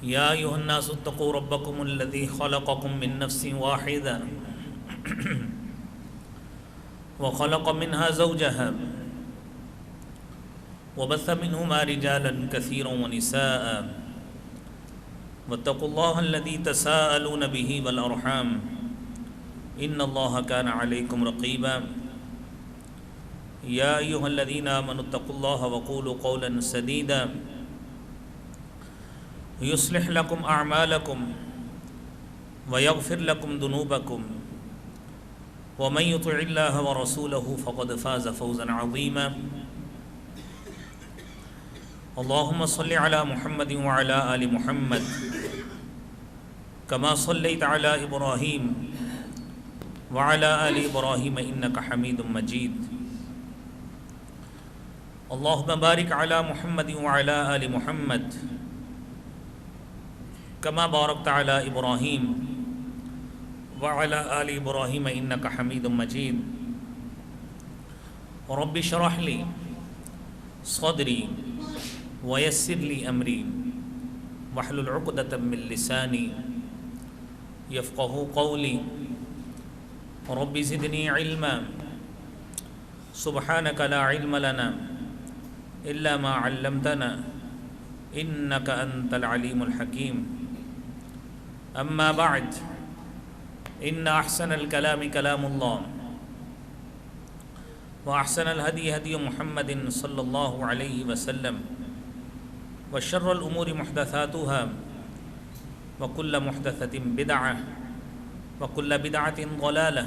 يا أيها الناس اتقوا ربكم الذي خلقكم من نفس واحدة وخلق منها زوجها وبث منهما رجالا كثيرا ونساء واتقوا الله الذي تساءلون به والأرحام إن الله كان عليكم رقيبا يا أيها الذين آمنوا اتقوا الله وقولوا قولا سديدا يصلح لكم أعمالكم ويغفر لكم ذنوبكم ومن يطع الله ورسوله فقد فاز فوزا عظيما اللهم صل على محمد وعلى آل محمد كما صليت على إبراهيم وعلى آل إبراهيم إنك حميد مجيد اللهم بارك على محمد وعلى آل محمد كما باركت على إبراهيم وعلى آل إبراهيم إنك حميد مجيد رب اشرح لي صدري ويسر لي أمري واحلل عقدة من لساني يفقهوا قولي رب زدني علما سبحانك لا علم لنا إلا ما علمتنا إنك أنت العليم الحكيم أما بعد إن أحسن الكلام كلام الله وأحسن الهدي هدي محمد صلى الله عليه وسلم وشر الأمور محدثاتها وكل محدثة بدعة وكل بدعة ضلالة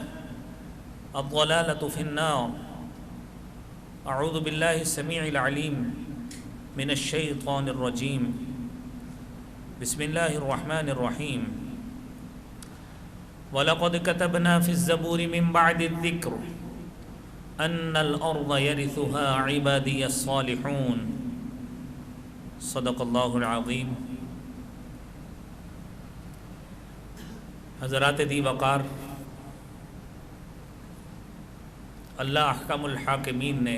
الضلالة في النار أعوذ بالله السميع العليم من الشيطان الرجيم بسم الله الرحمن الرحيم وَلَقَدْ كَتَبْنَا فِي الزَّبُورِ مِنْ بَعْدِ الذِّكْرِ أَنَّ الْأَرْضَ يَرِثُهَا عِبَادِيَ الصَّالِحُونَ صدق اللہ العظیم۔ حضرات دی وقار، اللہ احکم الحاکمین نے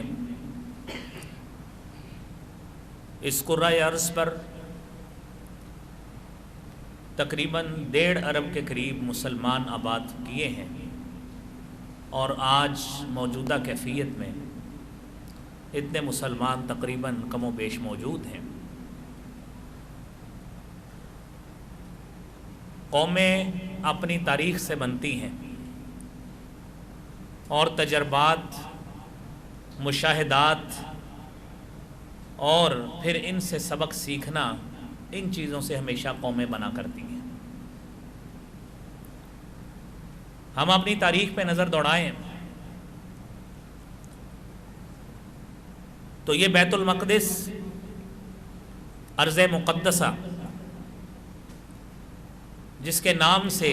اس کرۂ ارض پر تقریباً 1.5 ارب کے قریب مسلمان آباد کیے ہیں، اور آج موجودہ کیفیت میں اتنے مسلمان تقریباً کم و بیش موجود ہیں۔ قومیں اپنی تاریخ سے بنتی ہیں، اور تجربات، مشاہدات اور پھر ان سے سبق سیکھنا، ان چیزوں سے ہمیشہ قومیں بنا کرتی ہیں۔ ہم اپنی تاریخ پہ نظر دوڑائیں تو یہ بیت المقدس، ارض مقدسہ، جس کے نام سے،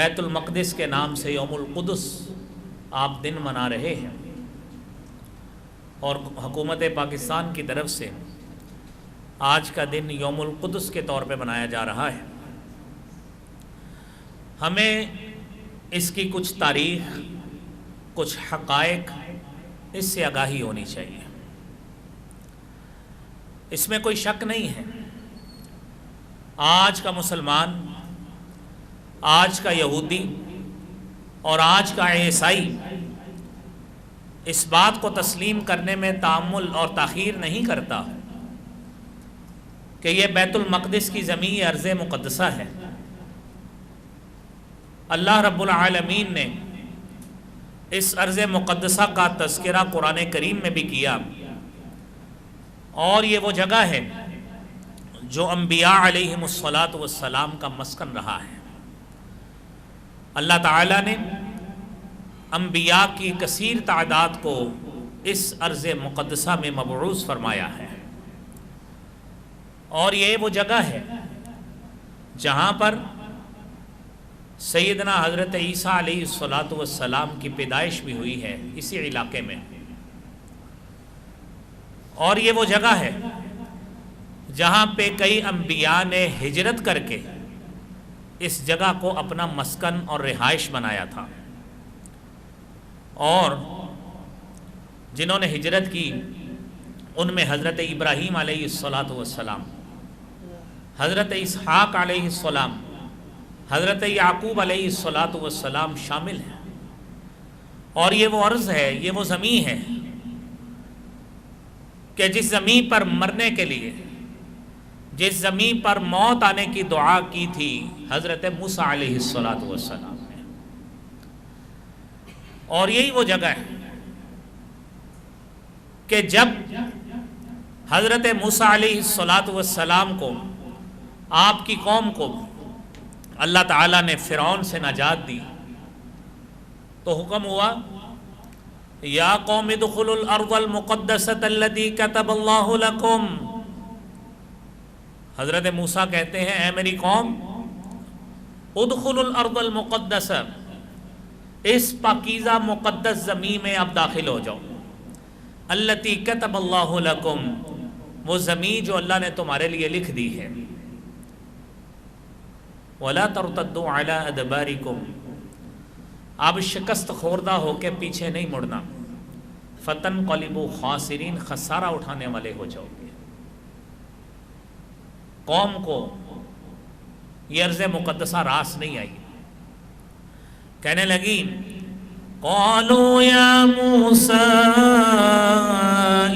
بیت المقدس کے نام سے یوم القدس آپ دن منا رہے ہیں، اور حکومت پاکستان کی طرف سے آج کا دن یوم القدس کے طور پہ منایا جا رہا ہے۔ ہمیں اس کی کچھ تاریخ، کچھ حقائق، اس سے آگاہی ہونی چاہیے۔ اس میں کوئی شک نہیں ہے، آج کا مسلمان، آج کا یہودی اور آج کا عیسائی اس بات کو تسلیم کرنے میں تعامل اور تاخیر نہیں کرتا کہ یہ بیت المقدس کی زمین ارض مقدسہ ہے۔ اللہ رب العالمین نے اس ارض مقدسہ کا تذکرہ قرآن کریم میں بھی کیا، اور یہ وہ جگہ ہے جو انبیاء علیہم الصلاۃ کا مسکن رہا ہے۔ اللہ تعالیٰ نے انبیاء کی کثیر تعداد کو اس ارض مقدسہ میں مبعوث فرمایا ہے، اور یہ وہ جگہ ہے جہاں پر سیدنا حضرت عیسیٰ علیہ السلام کی پیدائش بھی ہوئی ہے، اسی علاقے میں۔ اور یہ وہ جگہ ہے جہاں پہ کئی انبیاء نے ہجرت کر کے اس جگہ کو اپنا مسکن اور رہائش بنایا تھا، اور جنہوں نے ہجرت کی ان میں حضرت ابراہیم علیہ السلام، حضرت اسحاق علیہ السلام، حضرت یعقوب علیہ السلام شامل ہیں، اور یہ وہ عرض ہے، یہ وہ زمین ہے کہ جس زمین پر مرنے کے لیے، جس زمین پر موت آنے کی دعا کی تھی حضرت موسیٰ علیہ السلام نے، اور یہی وہ جگہ ہے کہ جب حضرت موسیٰ علیہ السلام کو، آپ کی قوم کو اللہ تعالیٰ نے فرعون سے نجات دی، تو حکم ہوا یا قوم ادخلوا الارض المقدسۃ التي كتب اللہ لکم۔ حضرت موسیٰ کہتے ہیں اے میری قوم، ادخلوا الارض المقدسہ، اس پاکیزہ مقدس زمین میں اب داخل ہو جاؤ، التي كتب اللہ لکم، وہ زمین جو اللہ نے تمہارے لیے لکھ دی ہے، وَلَا تَرْتَدُّوا عَلَىٰ أَدْبَارِكُمْ، اب شکست خوردہ ہو کے پیچھے نہیں مڑنا، فَتَنْقَلِبُوا خَاسِرِينَ، خسارہ اٹھانے والے ہو جاؤ گے۔ قوم کو یہ ارض مقدسہ راس نہیں آئی، کہنے لگی قَالُوا يَا مُوسَىٰ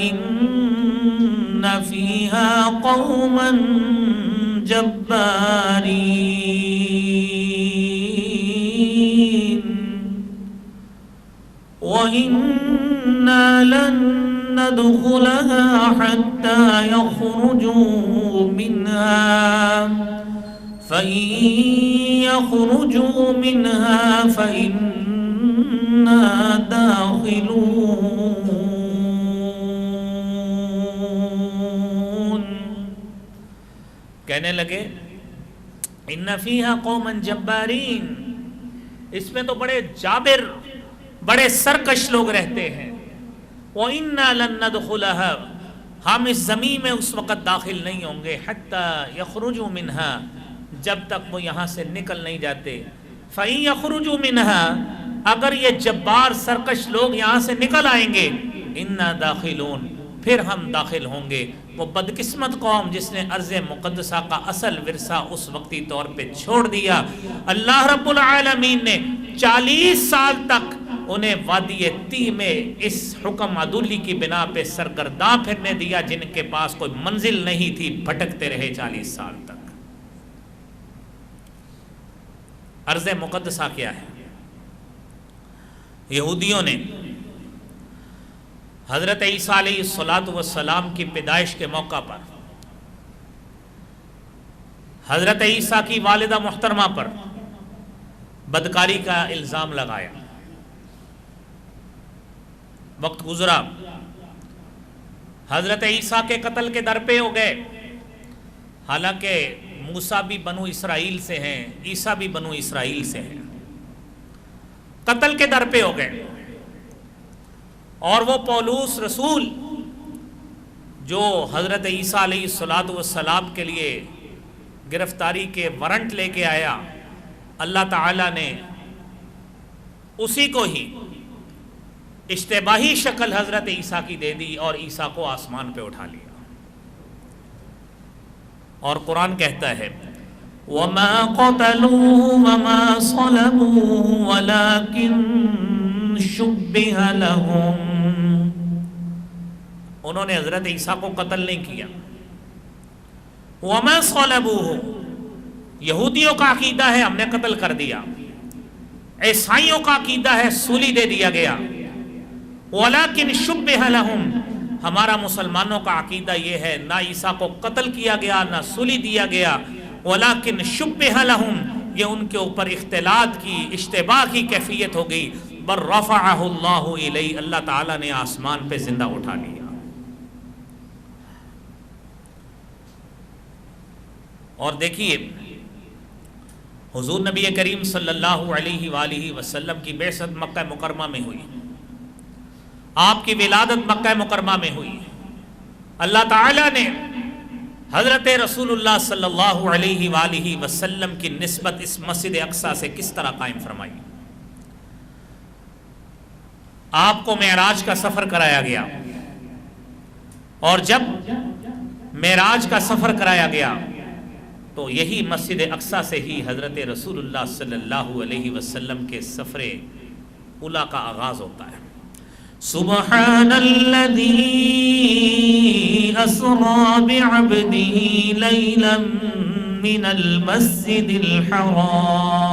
إِنَّ فِيهَا قَوْمًا جَبَّارِينَ وَإِنَّا لَن نَّدْخُلَهَا حَتَّىٰ يَخْرُجُوا مِنْهَا فَإِن يَخْرُجُوا مِنْهَا فَإِنَّا دَاخِلُونَ۔ کہنے لگے ان فیہا قوما جبارین، اس میں تو بڑے جابر، بڑے سرکش لوگ رہتے ہیں، وَإِنَّا لَن نَّدْخُلَهَا، ہم اس زمین میں اس وقت داخل نہیں ہوں گے، حَتَّى يَخْرُجُوا مِنْهَا، جب تک وہ یہاں سے نکل نہیں جاتے، فَإِن يَخْرُجُوا مِنْهَا، اگر یہ جبار سرکش لوگ یہاں سے نکل آئیں گے، اِنَّا دَاخِلُونَ، پھر ہم داخل ہوں گے۔ وہ بدقسمت قوم جس نے ارض مقدسہ کا اصل ورثہ اس وقتی طور پہ چھوڑ دیا، اللہ رب العالمین نے 40 سال تک انہیں وادی تی میں اس حکم عدولی کی بنا پہ سرگرداں پھرنے دیا، جن کے پاس کوئی منزل نہیں تھی، بھٹکتے رہے 40 سال تک۔ ارض مقدسہ کیا ہے؟ یہودیوں نے حضرت عیسیٰ علیہ السلام کی پیدائش کے موقع پر حضرت عیسیٰ کی والدہ محترمہ پر بدکاری کا الزام لگایا۔ وقت گزرا، حضرت عیسیٰ کے قتل کے در پہ ہو گئے، حالانکہ موسیٰ بھی بنو اسرائیل سے ہیں، عیسیٰ بھی بنو اسرائیل سے ہیں، قتل کے در پہ ہو گئے۔ اور وہ پولوس رسول جو حضرت عیسیٰ علیہ السلام کے لیے گرفتاری کے وارنٹ لے کے آیا، اللہ تعالیٰ نے اسی کو ہی اشتباہی شکل حضرت عیسیٰ کی دے دی اور عیسیٰ کو آسمان پہ اٹھا لیا۔ اور قرآن کہتا ہے وَمَا قَتَلُوهُ وَمَا صَلَبُوهُ وَلَكِنْ شُبِّهَ لَهُمْ، انہوں نے حضرت عیسیٰ کو قتل نہیں کیا۔ وَمَا صَلَبُوهُ، یہودیوں کا عقیدہ ہے ہم نے قتل کر دیا، عیسائیوں کا عقیدہ ہے سولی دے دیا گیا، وَلَكِنْ شُبِّهَ لَهُمْ، ہمارا مسلمانوں کا عقیدہ یہ ہے نہ عیسیٰ کو قتل کیا گیا نہ سولی دیا گیا، وَلَكِنْ شُبِّهَ لَهُمْ، یہ ان کے اوپر اختلاط کی، اشتباہ کی کیفیت ہو گئی، بل رفعہ اللہ الیہ، اللہ تعالیٰ نے آسمان پہ زندہ اٹھا لیا۔ اور دیکھیے حضور نبی کریم صلی اللہ علیہ وآلہ وسلم کی بعثت مکہ مکرمہ میں ہوئی، آپ کی ولادت مکہ مکرمہ میں ہوئی، اللہ تعالیٰ نے حضرت رسول اللہ صلی اللہ علیہ وآلہ وسلم کی نسبت اس مسجد اقصیٰ سے کس طرح قائم فرمائی۔ آپ کو معراج کا سفر کرایا گیا، اور جب معراج کا سفر کرایا گیا تو یہی مسجد اقصی سے ہی حضرت رسول اللہ صلی اللہ علیہ وسلم کے سفر اولا کا آغاز ہوتا ہے۔ سبحان الذی اسری بعبدہ لیلا من المسجد الحرام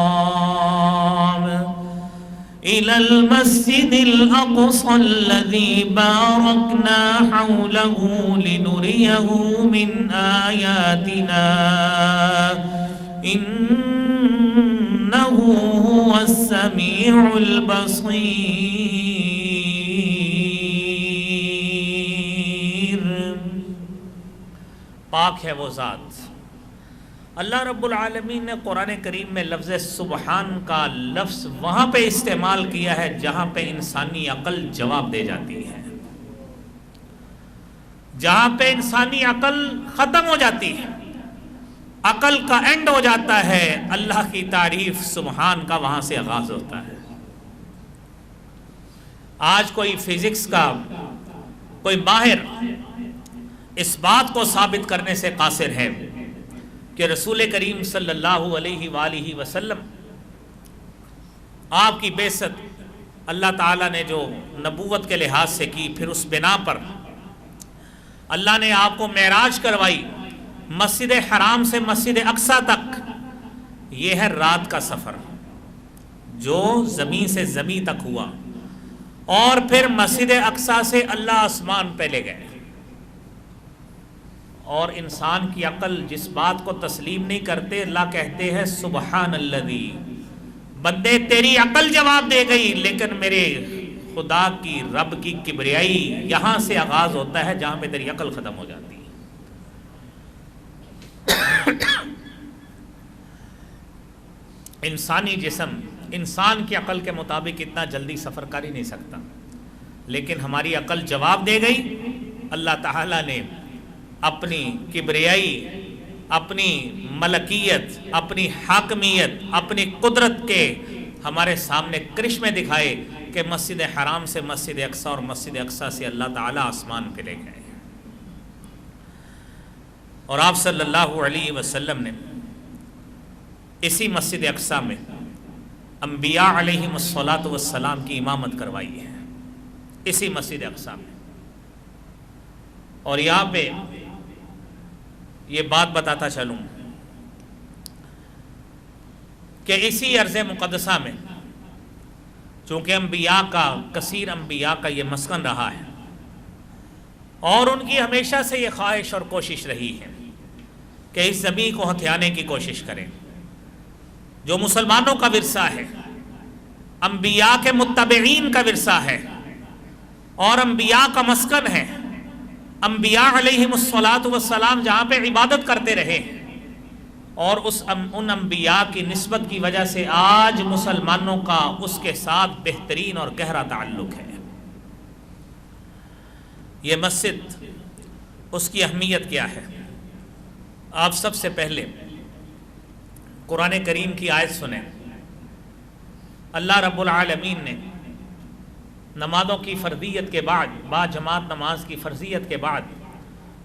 إلى المسجد الأقصى الذي باركنا حوله لنريه من آياتنا إنه هو السميع البصير۔ پاک ہے وہ ذات، اللہ رب العالمین نے قرآن کریم میں لفظ سبحان کا لفظ وہاں پہ استعمال کیا ہے جہاں پہ انسانی عقل جواب دے جاتی ہے، جہاں پہ انسانی عقل ختم ہو جاتی ہے، عقل کا اینڈ ہو جاتا ہے، اللہ کی تعریف سبحان کا وہاں سے آغاز ہوتا ہے۔ آج کوئی فزکس کا کوئی ماہر اس بات کو ثابت کرنے سے قاصر ہے کہ رسول کریم صلی اللہ علیہ وآلہ وسلم آپ کی بعثت اللہ تعالیٰ نے جو نبوت کے لحاظ سے کی، پھر اس بنا پر اللہ نے آپ کو معراج کروائی مسجد حرام سے مسجد اقصی تک، یہ ہے رات کا سفر جو زمین سے زمین تک ہوا، اور پھر مسجد اقصی سے اللہ آسمان پہ لے گئے۔ اور انسان کی عقل جس بات کو تسلیم نہیں کرتے، اللہ کہتے ہیں سبحان الذی، بندے تیری عقل جواب دے گئی، لیکن میرے خدا کی رب کی کبریائی یہاں سے آغاز ہوتا ہے جہاں پہ تیری عقل ختم ہو جاتی ہے۔ انسانی جسم انسان کی عقل کے مطابق اتنا جلدی سفر کر ہی نہیں سکتا، لیکن ہماری عقل جواب دے گئی۔ اللہ تعالیٰ نے اپنی کبریائی، اپنی ملکیت، اپنی حاکمیت، اپنی قدرت کے ہمارے سامنے کرشمے دکھائے کہ مسجد حرام سے مسجد اقصی اور مسجد اقصی سے اللہ تعالیٰ آسمان پہ لے گئے، اور آپ صلی اللہ علیہ وسلم نے اسی مسجد اقصی میں انبیاء علیہم الصلاۃ والسلام کی امامت کروائی ہے، اسی مسجد اقصی میں۔ اور یہاں پہ یہ بات بتاتا چلوں کہ اسی ارض مقدسہ میں چونکہ انبیاء کا، کثیر انبیاء کا یہ مسکن رہا ہے، اور ان کی ہمیشہ سے یہ خواہش اور کوشش رہی ہے کہ اس زمین کو ہتھیانے کی کوشش کریں۔ جو مسلمانوں کا ورثہ ہے، انبیاء کے متبعین کا ورثہ ہے، اور انبیاء کا مسکن ہے، انبیاء علیہم الصلاۃ والسلام جہاں پہ عبادت کرتے رہے، اور ان انبیاء کی نسبت کی وجہ سے آج مسلمانوں کا اس کے ساتھ بہترین اور گہرا تعلق ہے۔ یہ مسجد، اس کی اہمیت کیا ہے؟ آپ سب سے پہلے قرآن کریم کی آیت سنیں۔ اللہ رب العالمین نے نمازوں کی فرضیت کے بعد، با جماعت نماز کی فرضیت کے بعد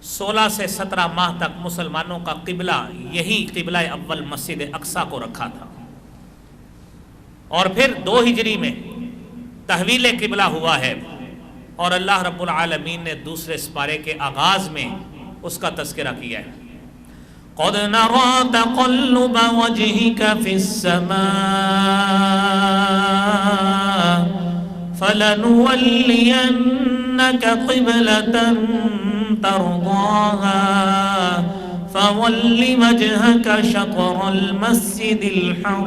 16 سے 17 ماہ تک مسلمانوں کا قبلہ یہی قبلہ اول مسجد اقصی کو رکھا تھا، اور پھر 2 ہجری میں تحویل قبلہ ہوا ہے، اور اللہ رب العالمین نے دوسرے سپارے کے آغاز میں اس کا تذکرہ کیا ہے۔ قَدْ نَرَى تَقَلُّبَ وَجْهِكَ فِي السَّمَاءِ فَلَنُوَلِّيَنَّكَ قِبْلَةً تَرْضَاهَا فَوَلِّ وَجْهَكَ شَطْرَ الْمَسْجِدِ الْحَرَامِ۔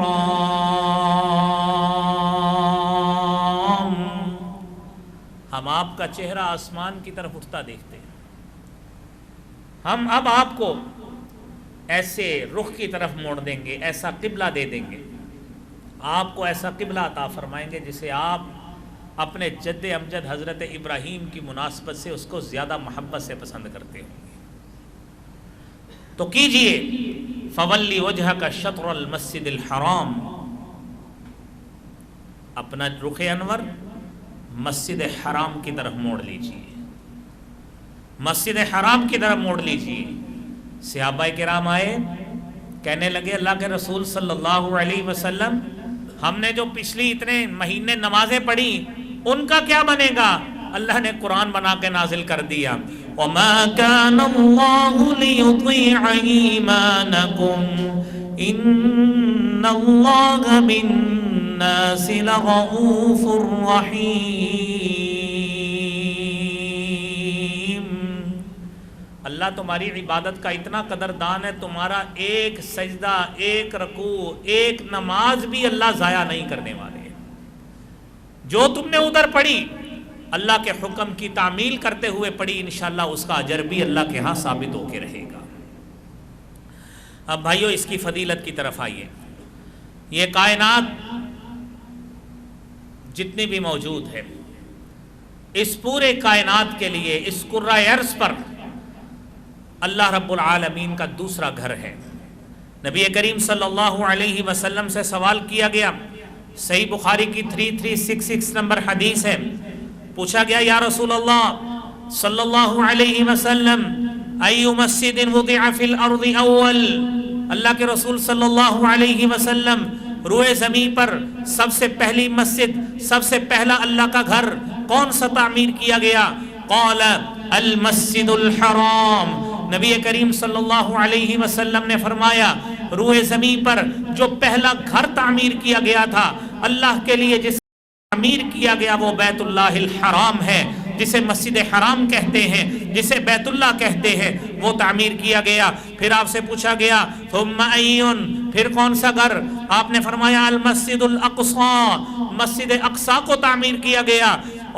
ہم آپ کا چہرہ آسمان کی طرف اٹھتا دیکھتے ہیں، ہم اب آپ کو ایسے رخ کی طرف موڑ دیں گے، ایسا قبلہ دے دیں گے، آپ کو ایسا قبلہ عطا فرمائیں گے جسے آپ اپنے جد امجد حضرت ابراہیم کی مناسبت سے اس کو زیادہ محبت سے پسند کرتے ہوں گے۔ تو کیجئے فولی وجہ کا شطر المسجد الحرام، اپنا رخ انور مسجد حرام کی طرف موڑ لیجئے، مسجد حرام کی طرف موڑ لیجئے۔ صحابہ کرام آئے کہنے لگے اللہ کے رسول صلی اللہ علیہ وسلم ہم نے جو پچھلی اتنے مہینے نمازیں پڑھی ان کا کیا بنے گا؟ اللہ نے قرآن بنا کے نازل کر دیا وَمَا كَانَ اللَّهُ لِيُضِيعَ إِيمَانَكُمْ إِنَّ اللَّهَ بِالنَّاسِ لَرَءُوفٌ رَحِيمٌ۔ اللہ تمہاری عبادت کا اتنا قدردان ہے، تمہارا ایک سجدہ، ایک رکوع، ایک نماز بھی اللہ ضائع نہیں کرنے والے۔ جو تم نے ادھر پڑھی اللہ کے حکم کی تعمیل کرتے ہوئے پڑھی، انشاءاللہ اس کا اجر بھی اللہ کے ہاں ثابت ہو کے رہے گا۔ اب بھائیو اس کی فضیلت کی طرف آئیے۔ یہ کائنات جتنی بھی موجود ہے، اس پورے کائنات کے لیے اس کرۂ ارض پر اللہ رب العالمین کا دوسرا گھر ہے۔ نبی کریم صلی اللہ علیہ وسلم سے سوال کیا گیا، صحیح بخاری کی 3366 نمبر حدیث ہے، پوچھا گیا یا رسول اللہ صلی اللہ علیہ وسلم ای مسجد وضع فی الارض اول، اللہ کے رسول صلی اللہ علیہ وسلم روئے زمین پر سب سے پہلی مسجد، سب سے پہلا اللہ کا گھر کون سا تعمیر کیا گیا؟ قال المسجد الحرام، نبی کریم صلی اللہ علیہ وسلم نے فرمایا روئے زمین پر جو پہلا گھر تعمیر کیا گیا تھا اللہ کے لیے، جس تعمیر کیا گیا وہ بیت اللہ الحرام ہے، جسے مسجد حرام کہتے ہیں، جسے بیت اللہ کہتے ہیں، وہ تعمیر کیا گیا۔ پھر آپ سے پوچھا گیا ثم ایون، پھر کون سا گھر؟ آپ نے فرمایا المسجد الاقصی، مسجد اقصی کو تعمیر کیا گیا۔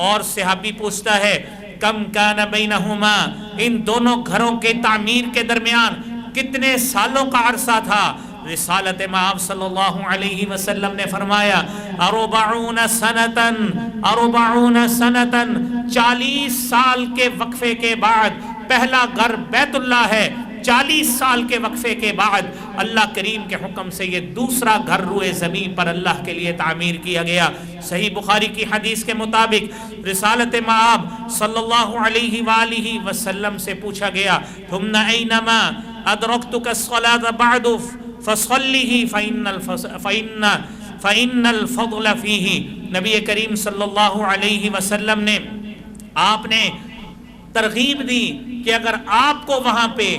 اور صحابی پوچھتا ہے کم کان بینہما، ان دونوں گھروں کے تعمیر کے درمیان کتنے سالوں کا عرصہ تھا؟ رسالت مآب صلی اللہ علیہ وسلم نے فرمایا 40 سنتن، 40 سنتن، 40 سال کے وقفے کے بعد پہلا گھر بیت اللہ ہے، 40 سال کے وقفے کے بعد اللہ کریم کے حکم سے یہ دوسرا گھر روئے زمین پر اللہ کے لیے تعمیر کیا گیا۔ صحیح بخاری کی حدیث کے مطابق رسالت مآب صلی اللہ علیہ وآلہ وسلم سے پوچھا گیا ثم اینما ادرکتک الصلاة بعد فصلیہ فإن الفضل فیہ، نبی کریم صلی اللہ علیہ وسلم نے آپ نے ترغیب دی کہ اگر آپ کو وہاں پہ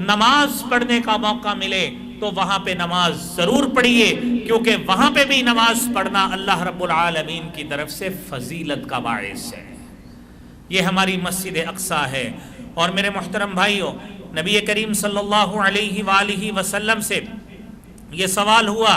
نماز پڑھنے کا موقع ملے تو وہاں پہ نماز ضرور پڑھیے، کیونکہ وہاں پہ بھی نماز پڑھنا اللہ رب العالمین کی طرف سے فضیلت کا باعث ہے۔ یہ ہماری مسجد اقصی ہے۔ اور میرے محترم بھائیوں، نبی کریم صلی اللہ علیہ وآلہ وسلم سے یہ سوال ہوا،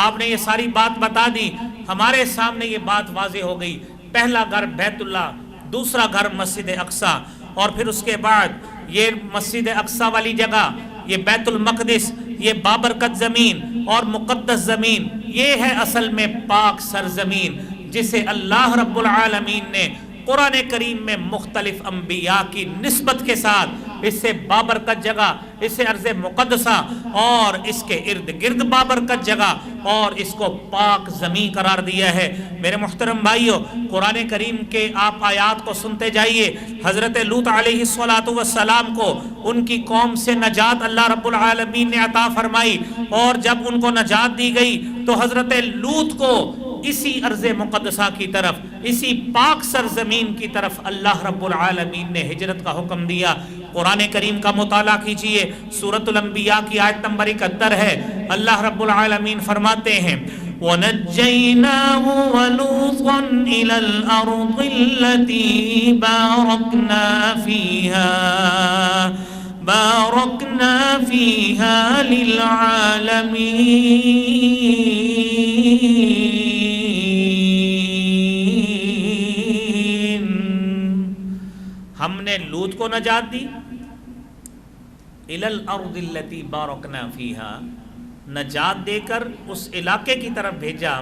آپ نے یہ ساری بات بتا دی، ہمارے سامنے یہ بات واضح ہو گئی، پہلا گھر بیت اللہ، دوسرا گھر مسجد اقصی، اور پھر اس کے بعد یہ مسجد اقصی والی جگہ، یہ بیت المقدس، یہ بابرکت زمین اور مقدس زمین، یہ ہے اصل میں پاک سرزمین جسے اللہ رب العالمین نے قرآن کریم میں مختلف انبیاء کی نسبت کے ساتھ اس سے بابرکت جگہ، اس سے ارض مقدسہ اور اس کے ارد گرد بابرکت جگہ اور اس کو پاک زمین قرار دیا ہے۔ میرے محترم بھائیو، قرآن کریم کے آپ آیات کو سنتے جائیے۔ حضرت لوط علیہ السلام کو ان کی قوم سے نجات اللہ رب العالمین نے عطا فرمائی، اور جب ان کو نجات دی گئی تو حضرت لوط کو اسی ارض مقدسہ کی طرف، اسی پاک سرزمین کی طرف اللہ رب العالمین نے ہجرت کا حکم دیا۔ قرآن کریم کا مطالعہ کیجئے، سورۃ الانبیاء کی آیت نمبر 71 ہے۔ اللہ رب العالمین فرماتے ہیں وَنَجَّيْنَاهُ وَلُوطًا إِلَى الْأَرْضِ الَّتِي بَارَكْنَا فِيهَا لِلْعَالَمِينَ۔ ہم نے لوط کو نجات دی، الی الارض التی بارکنا فیہا، نجات دے کر اس علاقے کی طرف بھیجا،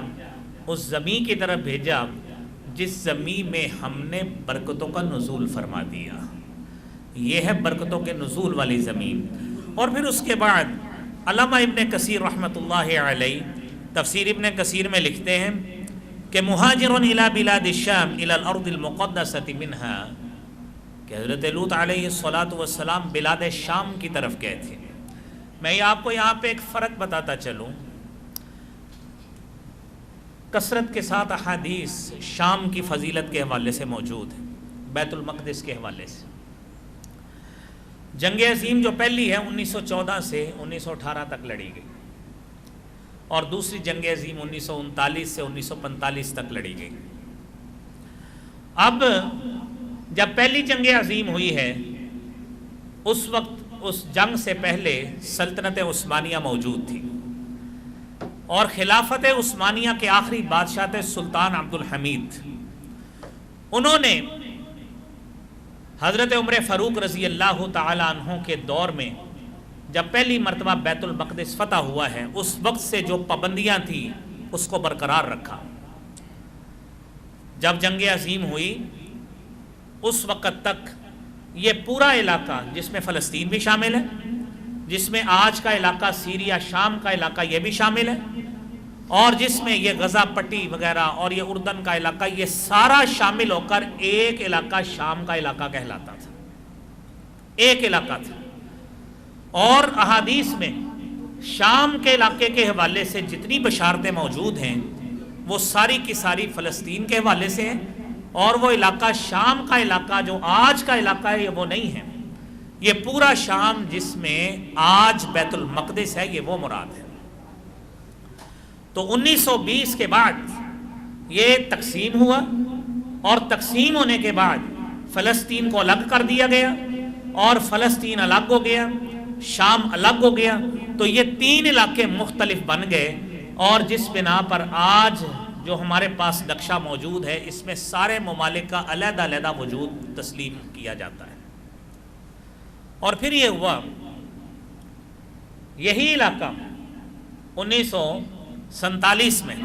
اس زمین کی طرف بھیجا جس زمین میں ہم نے برکتوں کا نزول فرما دیا۔ یہ ہے برکتوں کے نزول والی زمین۔ اور پھر اس کے بعد علامہ ابن کثیر رحمۃ اللہ علیہ تفسیر ابن کثیر میں لکھتے ہیں کہ مہاجرون الی بلاد الشام الی الارض المقدسۃ منہا، کہ حضرت لوط علیہ السلام بلاد شام کی طرف گئے تھے۔ میں آپ کو یہاں پہ ایک فرق بتاتا چلوں، کثرت کے ساتھ احادیث شام کی فضیلت کے حوالے سے موجود ہے، بیت المقدس کے حوالے سے۔ جنگ عظیم جو پہلی ہے 1914 سے 1918 تک لڑی گئی، اور دوسری جنگ عظیم 1939 سے 1945 تک لڑی گئی۔ اب جب پہلی جنگ عظیم ہوئی ہے، اس وقت اس جنگ سے پہلے سلطنت عثمانیہ موجود تھی، اور خلافت عثمانیہ کے آخری بادشاہ تھے سلطان عبد الحمید۔ انہوں نے حضرت عمر فاروق رضی اللہ تعالی عنہ کے دور میں جب پہلی مرتبہ بیت المقدس فتح ہوا ہے، اس وقت سے جو پابندیاں تھیں اس کو برقرار رکھا۔ جب جنگ عظیم ہوئی اس وقت تک یہ پورا علاقہ، جس میں فلسطین بھی شامل ہے، جس میں آج کا علاقہ سیریا شام کا علاقہ یہ بھی شامل ہے، اور جس میں یہ غزہ پٹی وغیرہ اور یہ اردن کا علاقہ، یہ سارا شامل ہو کر ایک علاقہ شام کا علاقہ کہلاتا تھا، ایک علاقہ تھا۔ اور احادیث میں شام کے علاقے کے حوالے سے جتنی بشارتیں موجود ہیں وہ ساری کی ساری فلسطین کے حوالے سے ہیں، اور وہ علاقہ شام کا علاقہ جو آج کا علاقہ ہے یہ وہ نہیں ہے، یہ پورا شام جس میں آج بیت المقدس ہے یہ وہ مراد ہے۔ تو 1920 کے بعد یہ تقسیم ہوا، اور تقسیم ہونے کے بعد فلسطین کو الگ کر دیا گیا، اور فلسطین الگ ہو گیا، شام الگ ہو گیا، تو یہ تین علاقے مختلف بن گئے، اور جس بنا پر آج جو ہمارے پاس نقشہ موجود ہے اس میں سارے ممالک کا علیحدہ علیحدہ وجود تسلیم کیا جاتا ہے۔ اور پھر یہ ہوا، یہی علاقہ 1947 میں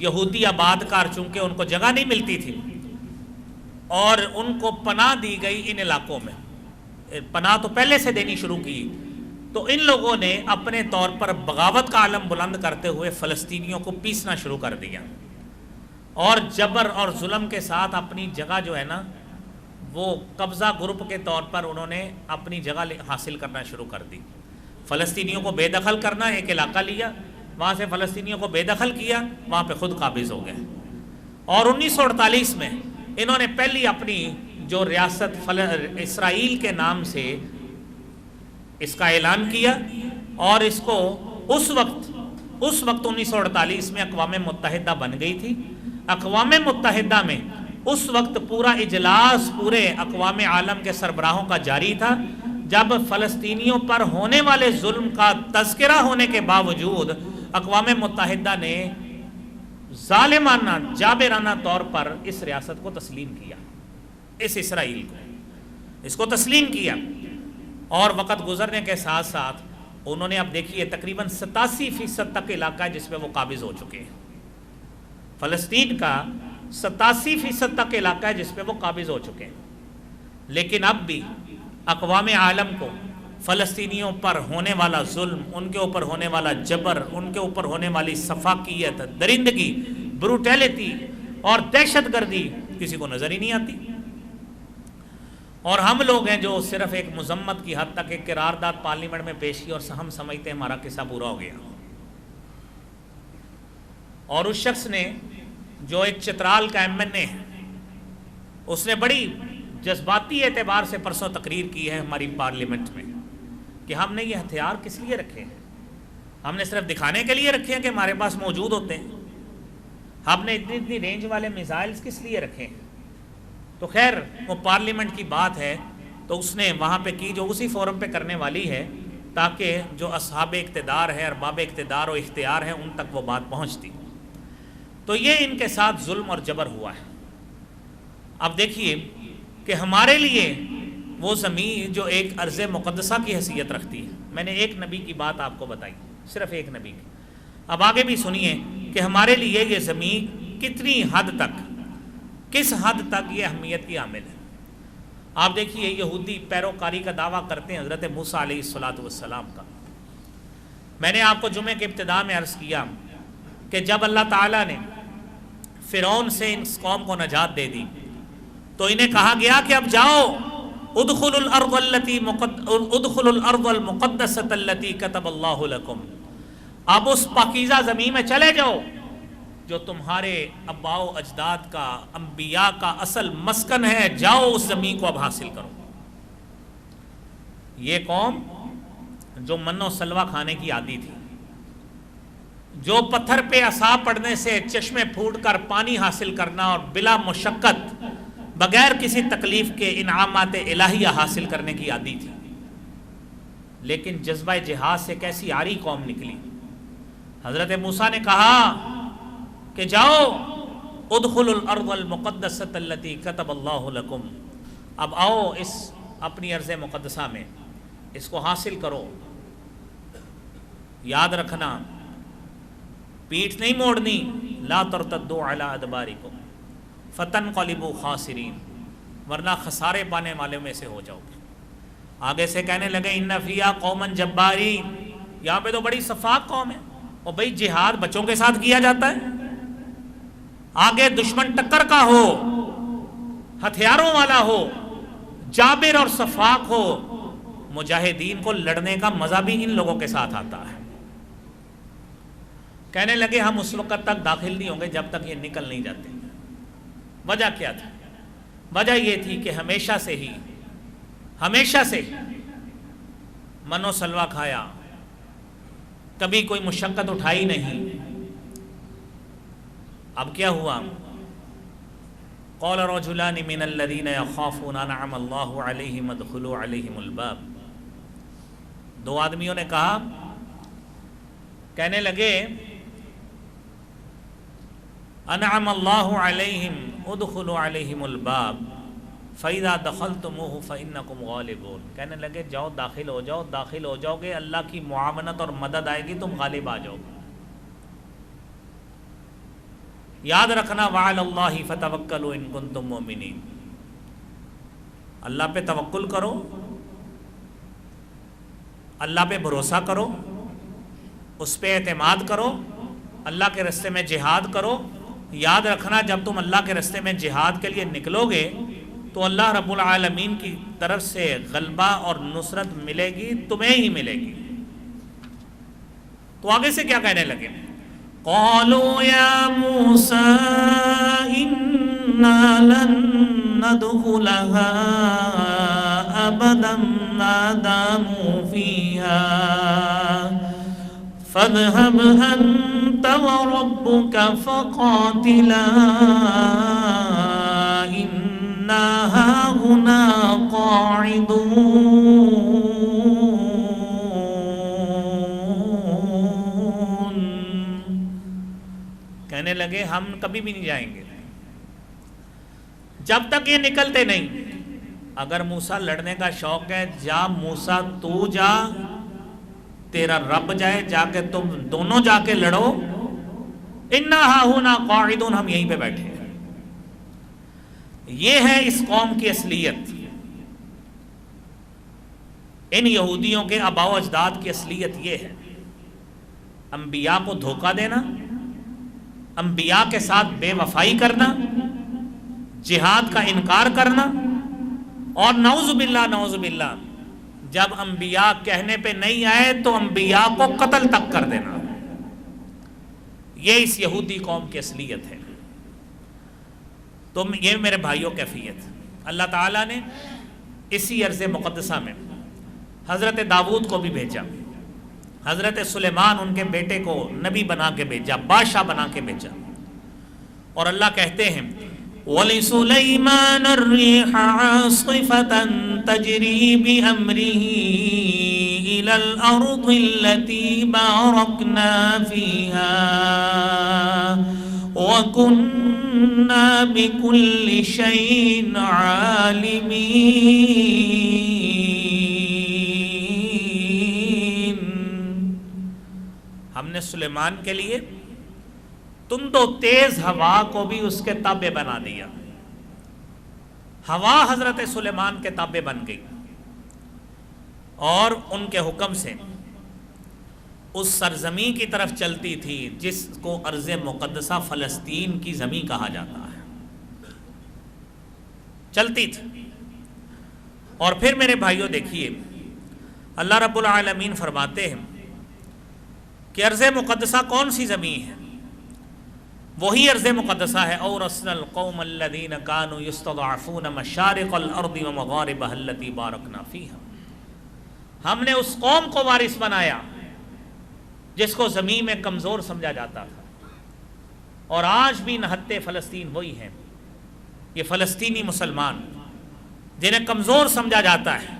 یہودی آباد کار، چونکہ ان کو جگہ نہیں ملتی تھی اور ان کو پناہ دی گئی ان علاقوں میں، پناہ تو پہلے سے دینی شروع کی، تو ان لوگوں نے اپنے طور پر بغاوت کا علم بلند کرتے ہوئے فلسطینیوں کو پیسنا شروع کر دیا، اور جبر اور ظلم کے ساتھ اپنی جگہ جو ہے نا وہ قبضہ گروپ کے طور پر انہوں نے اپنی جگہ حاصل کرنا شروع کر دی۔ فلسطینیوں کو بے دخل کرنا، ایک علاقہ لیا، وہاں سے فلسطینیوں کو بے دخل کیا، وہاں پہ خود قابض ہو گئے، اور 1948 میں انہوں نے پہلی اپنی جو ریاست اسرائیل کے نام سے اس کا اعلان کیا، اور اس کو اس وقت 1948 میں اقوام متحدہ بن گئی تھی۔ اقوام متحدہ میں اس وقت پورا اجلاس پورے اقوام عالم کے سربراہوں کا جاری تھا، جب فلسطینیوں پر ہونے والے ظلم کا تذکرہ ہونے کے باوجود اقوام متحدہ نے ظالمانہ جابرانہ طور پر اس ریاست کو تسلیم کیا، اس اسرائیل کو اس کو تسلیم کیا، اور وقت گزرنے کے ساتھ ساتھ انہوں نے اب دیکھیے تقریباً 87% تک علاقہ ہے جس پہ وہ قابض ہو چکے ہیں، فلسطین کا 87% تک علاقہ ہے جس پہ وہ قابض ہو چکے ہیں۔ لیکن اب بھی اقوام عالم کو فلسطینیوں پر ہونے والا ظلم، ان کے اوپر ہونے والا جبر، ان کے اوپر ہونے والی سفاکیت، درندگی، بروٹیلٹی اور دہشت گردی کسی کو نظر ہی نہیں آتی، اور ہم لوگ ہیں جو صرف ایک مذمت کی حد تک ایک قرارداد پارلیمنٹ میں پیش کی اور ہم سمجھتے ہیں ہمارا قصہ پورا ہو گیا۔ اور اس شخص نے جو ایک چترال کا MNA ہے، اس نے بڑی جذباتی اعتبار سے پرسوں تقریر کی ہے ہماری پارلیمنٹ میں کہ ہم نے یہ ہتھیار کس لیے رکھے ہیں، ہم نے صرف دکھانے کے لیے رکھے ہیں کہ ہمارے پاس موجود ہوتے ہیں، ہم نے اتنی رینج والے میزائلز کس لیے رکھے ہیں۔ تو خیر وہ پارلیمنٹ کی بات ہے، تو اس نے وہاں پہ کی جو اسی فورم پہ کرنے والی ہے، تاکہ جو اصحاب اقتدار ہے، ارباب اقتدار و اختیار ہیں، ان تک وہ بات پہنچتی۔ تو یہ ان کے ساتھ ظلم اور جبر ہوا ہے۔ اب دیکھیے کہ ہمارے لیے وہ زمین جو ایک ارض مقدسہ کی حیثیت رکھتی ہے، میں نے ایک نبی کی بات آپ کو بتائی، صرف ایک نبی کی، اب آگے بھی سنیے کہ ہمارے لیے یہ زمین کتنی حد تک، کس حد تک یہ اہمیت کی حامل ہے۔ آپ دیکھیے یہودی پیروکاری کا دعویٰ کرتے ہیں حضرت موسیٰ علیہ السلام کا۔ میں نے آپ کو جمعے کے ابتدا میں عرض کیا کہ جب اللہ تعالیٰ نے فرعون سے اس قوم کو نجات دے دی تو انہیں کہا گیا کہ اب جاؤ ادخلوا الارض المقدسۃ التي كتب اللہ لکم، اب اس پاکیزہ زمین میں چلے جاؤ جو تمہارے آباء و اجداد کا، انبیاء کا اصل مسکن ہے، جاؤ اس زمین کو اب حاصل کرو۔ یہ قوم جو من و سلوہ کھانے کی عادی تھی، جو پتھر پہ عصا پڑنے سے چشمے پھوٹ کر پانی حاصل کرنا اور بلا مشقت بغیر کسی تکلیف کے انعامات الہیہ حاصل کرنے کی عادی تھی، لیکن جذبہ جہاد سے کیسی عاری قوم نکلی۔ حضرت موسیٰ نے کہا کہ جاؤ ادخلوا الارض المقدسۃ التي كتب اللہ لکم، اب آؤ اس اپنی ارض مقدسہ میں، اس کو حاصل کرو۔ یاد رکھنا، پیٹھ نہیں موڑنی، لا ترتدوا علی ادبارکم فتنقلبوا خاسرین، ورنہ خسارے پانے والے میں سے ہو جاؤ گے۔ آگے سے کہنے لگے ان فیہا قوما جبارین، یہاں پہ تو بڑی صفاق قوم ہے، اور بھئی جہاد بچوں کے ساتھ کیا جاتا ہے؟ آگے دشمن ٹکر کا ہو، ہتھیاروں والا ہو، جابر اور صفاق ہو، مجاہدین کو لڑنے کا مزہ بھی ان لوگوں کے ساتھ آتا ہے۔ کہنے لگے ہم اس وقت تک داخل نہیں ہوں گے جب تک یہ نکل نہیں جاتے۔ وجہ کیا تھی؟ وجہ یہ تھی کہ ہمیشہ سے ہی من و سلوہ کھایا، کبھی کوئی مشقت اٹھائی نہیں۔ اب کیا ہوا؟ قال رجلان من الذين يخافون انعم الله عليهم ادخلوا عليهم الباب، دو آدمیوں نے کہا، کہنے لگے انعم اللہ علیہم ادخلوا علیہم الباب فاذا دخلتموہ فانکم غالبون، کہنے لگے جاؤ داخل ہو جاؤ گے، اللہ کی معاونت اور مدد آئے گی، تم غالب آ جاؤ گے۔ یاد رکھنا وعلی اللہ فتوکلوا ان کنتم مؤمنین، اللہ پہ توکل کرو، اللہ پہ بھروسہ کرو، اس پہ اعتماد کرو، اللہ کے راستے میں جہاد کرو۔ یاد رکھنا جب تم اللہ کے راستے میں جہاد کے لیے نکلو گے تو اللہ رب العالمین کی طرف سے غلبہ اور نصرت ملے گی، تمہیں ہی ملے گی۔ تو آگے سے کیا کہنے لگے؟ قالوا یا موسیٰ انا لن ندخلها ابدا ما داموا فیہا فاذهب انت وربك فقاتلا انا هاهنا قاعدون، کہنے لگے ہم کبھی بھی نہیں جائیں گے جب تک یہ نکلتے نہیں۔ اگر موسیٰ لڑنے کا شوق ہے، جا موسیٰ تو جا، تیرا رب جائے، جا کے تم دونوں جا کے لڑو، انا ہاہنا قاعدون، ہم یہیں پہ بیٹھے ہیں۔ یہ ہے اس قوم کی اصلیت، ان یہودیوں کے آباء و اجداد کی اصلیت یہ ہے، انبیاء کو دھوکہ دینا، انبیاء کے ساتھ بے وفائی کرنا، جہاد کا انکار کرنا، اور نعوذ باللہ جب انبیاء کہنے پہ نہیں آئے تو انبیاء کو قتل تک کر دینا۔ یہ اس یہودی قوم کی اصلیت ہے۔ تو یہ میرے بھائیوں کیفیت اللہ تعالیٰ نے اسی ارض مقدسہ میں حضرت داؤد کو بھی بھیجا، حضرت سلیمان ان کے بیٹے کو نبی بنا کے بھیجا، بادشاہ بنا کے بھیجا، اور اللہ کہتے ہیں وَلِسُلَيْمَانَ الرِّيحَ عَاصِفَةً تَجْرِي بِأَمْرِهِ إِلَى الْأَرْضِ الَّتِي بَارَكْنَا فِيهَا وَكُنَّا بِكُلِّ شَيْءٍ عَالِمِينَ۔ ہم نے سلیمان کے لیے تند و تیز ہوا کو بھی اس کے تابع بنا دیا۔ ہوا حضرت سلیمان کے تابع بن گئی اور ان کے حکم سے اس سرزمین کی طرف چلتی تھی جس کو ارض مقدسہ فلسطین کی زمین کہا جاتا ہے، چلتی تھی۔ اور پھر میرے بھائیوں دیکھیے اللہ رب العالمین فرماتے ہیں کہ ارض مقدسہ کون سی زمین ہے؟ وہی ارض مقدسہ ہے اورثنا القوم الذین کانوا یستضعفون مشارق الارض ومغاربها التي بارکنا فیہا، ہم نے اس قوم کو وارث بنایا جس کو زمین میں کمزور سمجھا جاتا تھا، اور آج بھی نہتے فلسطین وہی ہیں، یہ فلسطینی مسلمان جنہیں کمزور سمجھا جاتا ہے،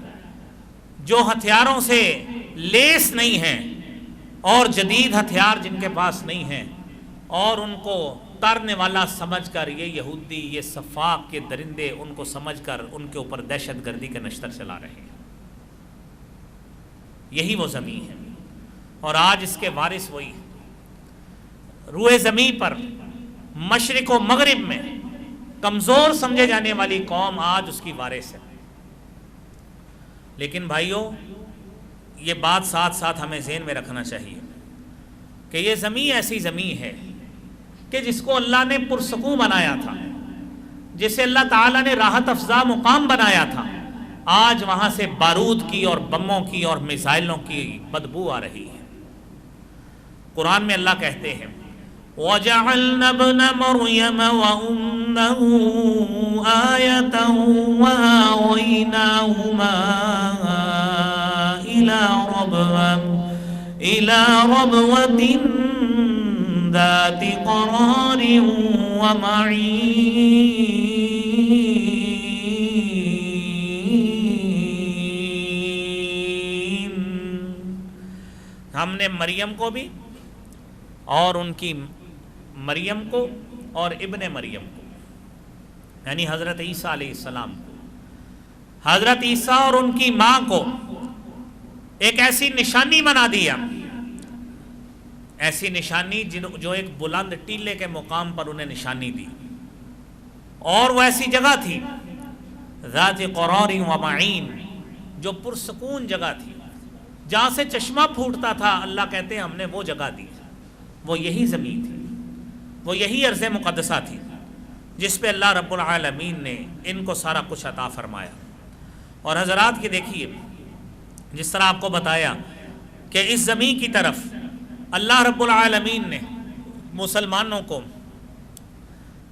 جو ہتھیاروں سے لیس نہیں ہیں اور جدید ہتھیار جن کے پاس نہیں ہیں، اور ان کو تارنے والا سمجھ کر یہ یہودی، یہ صفاق کے درندے ان کو سمجھ کر ان کے اوپر دہشت گردی کے نشتر چلا رہے ہیں۔ یہی وہ زمین ہے، اور آج اس کے وارث وہی روئے زمین پر مشرق و مغرب میں کمزور سمجھے جانے والی قوم آج اس کی وارث ہے۔ لیکن بھائیوں یہ بات ساتھ ساتھ ہمیں ذہن میں رکھنا چاہیے کہ یہ زمین ایسی زمین ہے کہ جس کو اللہ نے پرسکون بنایا تھا، جسے اللہ تعالیٰ نے راحت افزا مقام بنایا تھا، آج وہاں سے بارود کی اور بموں کی اور میزائلوں کی بدبو آ رہی ہے۔ قرآن میں اللہ کہتے ہیں وَجَعَلْنَا ابْنَ مَرْيَمَ وَأُمَّهُ آيَةً وَآوَيْنَاهُمَا إِلَى رَبْوَةٍ ذَاتِ قَرَارٍ وَمَعِينٍ۔ ہم نے مریم کو بھی اور ان کی مریم کو اور ابن مریم کو یعنی حضرت عیسیٰ علیہ السلام کو، حضرت عیسیٰ اور ان کی ماں کو ایک ایسی نشانی بنا دیا، ایسی نشانی جو ایک بلند ٹیلے کے مقام پر انہیں نشانی دی، اور وہ ایسی جگہ تھی ذات قرار و معین، جو پرسکون جگہ تھی، جہاں سے چشمہ پھوٹتا تھا۔ اللہ کہتے ہیں ہم نے وہ جگہ دی، وہ یہی زمین تھی، وہ یہی ارض مقدسہ تھی جس پہ اللہ رب العالمین نے ان کو سارا کچھ عطا فرمایا۔ اور حضرات کی دیکھیے جس طرح آپ کو بتایا کہ اس زمین کی طرف اللہ رب العالمین نے مسلمانوں کو